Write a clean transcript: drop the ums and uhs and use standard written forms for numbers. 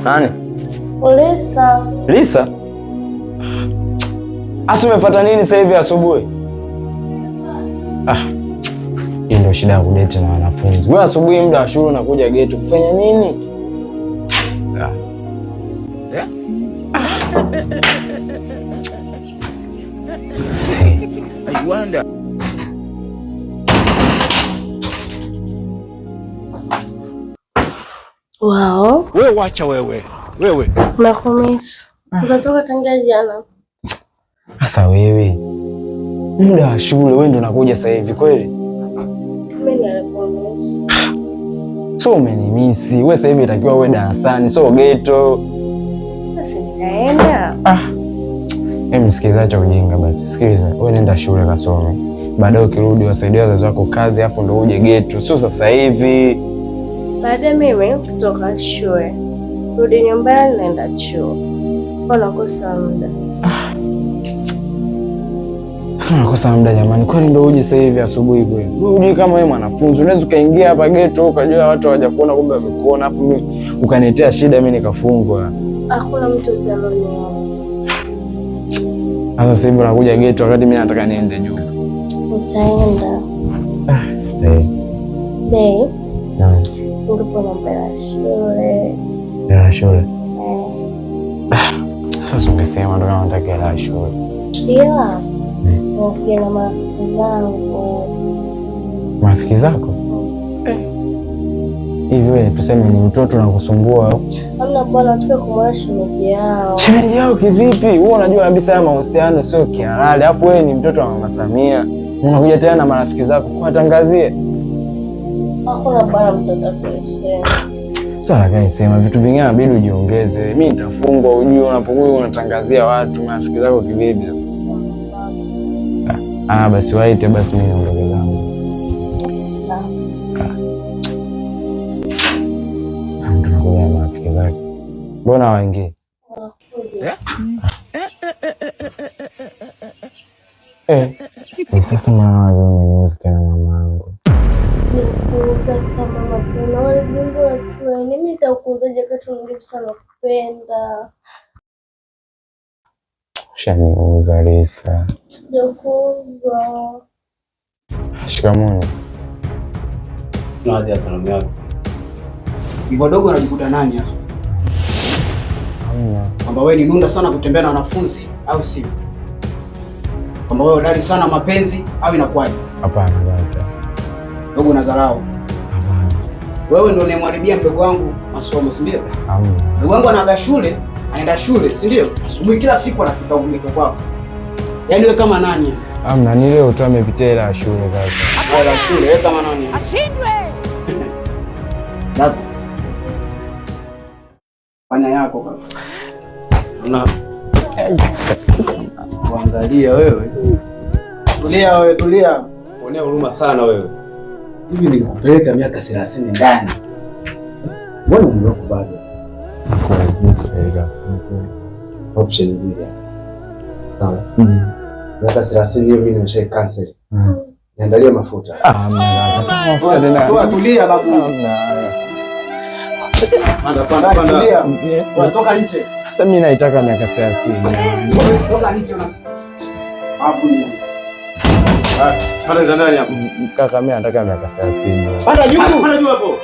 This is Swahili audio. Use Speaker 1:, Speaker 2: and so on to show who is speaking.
Speaker 1: Nani?
Speaker 2: Lisa.
Speaker 1: Lisa? Asa umepata nini sasa hivi asubuhi? Hii ndio shida ya kudate na wanafunzi. Wewe asubuhi muda wa shule unakuja geto kufanya nini? I wonder.
Speaker 2: Wow.
Speaker 3: Wewe wacha wewe.
Speaker 2: Nakumisi. Utatoka tangia jana.
Speaker 1: Sasa wewe muda wa shule wewe ndio unakuja sasa hivi kweli?
Speaker 2: Mimi nilikumisi.
Speaker 1: So umenimisi. Wewe sasa hivi itakiwa uwe darasani, so geto.
Speaker 2: Sasa nitaenda.
Speaker 1: Msikiliza cha ujinga basi. Sikiliza, wewe nenda shule kasome. Baadaye ukirudi wasaidie wazazi wako kazi afu ndio uje geto. Sio sasa hivi.
Speaker 2: Baada mimi kutoka shule, rudi nyumbani naenda chuo. Unakosa muda.
Speaker 1: Sasa unakosa muda jamani. Kwani ndio uje sasa hivi asubuhi kweli? Wewe uje kama wewe mwanafunzi, unaweza kaingia hapa geto ukajua watu hawajakuona kumbe wamekuona afu mimi ukaniletea shida mimi nikafungwa.
Speaker 2: Hakuna mtu jamani.
Speaker 1: Sasa hivi unakuja geto wakati mimi nataka niende nyumba.
Speaker 2: Utaenda.
Speaker 1: Sawa.
Speaker 2: Babe. Ndipo naenda shule.
Speaker 1: Ya shule. Sasa ungesema ndo kama nataka la shule.
Speaker 2: Ila nakuja na marafiki zangu.
Speaker 1: Marafiki zako? Hivi wewe tuseme ni mtoto na kusumbua au?
Speaker 2: Hamna bwana, nataka kumwona shemeji yao.
Speaker 1: Shemeji yao kivipi? Wewe unajua kabisa haya mahusiano sio kihalali. Alafu wewe ni mtoto wa Mama Samia. Unakuja tena na marafiki zako kuwatangazie.
Speaker 2: Hakuna bwana mtoto akusema.
Speaker 1: Sasa kaisema vitu vingine inabidi ujiongeze. Mimi nitafungwa ujue unapokuwa unatangazia watu marafiki zako kivipi sasa. Basi waite basi mimi naondoka zangu.
Speaker 2: Sawa.
Speaker 1: Sasa tunakuja na marafiki zake. Mbona waingie? Sasa mama umeniuza tena mamangu.
Speaker 2: Nikuuza kama tena wale Mungu wajue. Mimi nitakuuzaje kati unalipa sana kupenda.
Speaker 1: Ushaniuza Lisa.
Speaker 2: Sijakuuza.
Speaker 1: Shikamoo.
Speaker 4: Tunaanza salamu yako. Hivyo dogo unajikuta nani hasa?
Speaker 1: Hamna.
Speaker 4: Kwamba wewe ni nunda sana kutembea na wanafunzi au sio? Kwamba wewe udari sana mapenzi au inakuwaje?
Speaker 1: Hapana baba.
Speaker 4: Dogo unadharau.
Speaker 1: Hapana.
Speaker 4: Wewe ndio unayemharibia mdogo wangu masomo, si ndio?
Speaker 1: Hamna.
Speaker 4: Mdogo wangu anaenda shule, si ndio? Asubuhi kila siku anafika umliko kwako. Yaani wewe kama nani?
Speaker 1: Hamna, ni leo tu amepitia hela ya shule kaka.
Speaker 4: Hela ya shule, wewe kama nani?
Speaker 5: Ashindwe.
Speaker 4: David. Fanya yako kaka. Kuangalia wewe. Tulia.
Speaker 3: Uonea huruma sana wewe.
Speaker 4: Hivi nikupeleka miaka 30 ndani. Mbona umri wako bado?
Speaker 1: Nakupeleka.
Speaker 4: Option mbili. Sawa. Miaka 30 hiyo mimi nimesha cancel. Niandalie mafuta.
Speaker 1: Sasa mafuta tena.
Speaker 4: Tulia babu. Panda. Tulia. Toka nje.
Speaker 1: Sasa mimi naitaka miaka 30.
Speaker 4: Toka nje na. Hapo ni.
Speaker 3: Panda ndani hapo.
Speaker 1: Kaka mimi nataka miaka 30.
Speaker 4: Panda juu.
Speaker 3: Panda juu hapo.